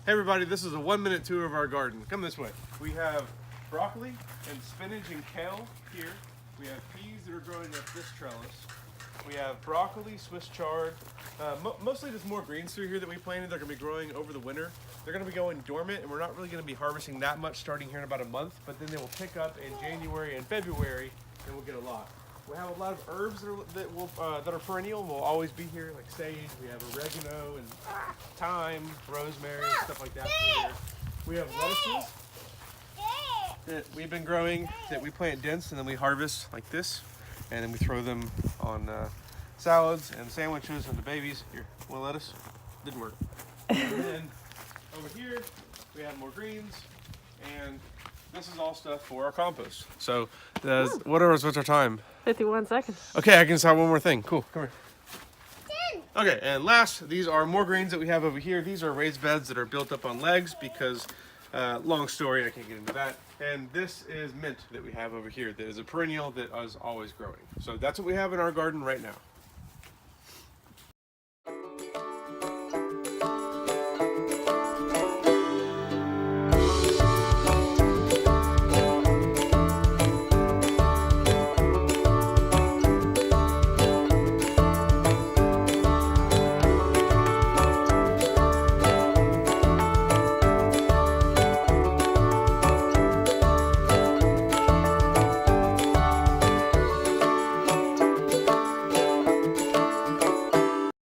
Hey everybody, this is a 1-minute tour of our garden. Come this way. We have broccoli and spinach and kale here. We have peas that are growing up this trellis. We have broccoli, Swiss chard, mostly just more greens through here that we planted. They're going to be growing over the winter. They're going to be going dormant, and we're not really going to be harvesting that much starting here in about a month, but then they will pick up in January and February, and we'll get a lot. We have a lot of herbs that are perennial and will always be here, like sage. We have oregano and thyme, rosemary, and stuff like that through here. We have lettuces that we've been growing that we plant dense and then we harvest like this, and then we throw them on salads and sandwiches and the babies. Here, want lettuce? Didn't work. And then over here we have more greens, and this is all stuff for our compost. So what's our time? 51 seconds. Okay, I can start one more thing. Cool, come here. Okay, and last, these are more greens that we have over here. These are raised beds that are built up on legs because, long story, I can't get into that. And this is mint that we have over here that is a perennial that is always growing. So that's what we have in our garden right now.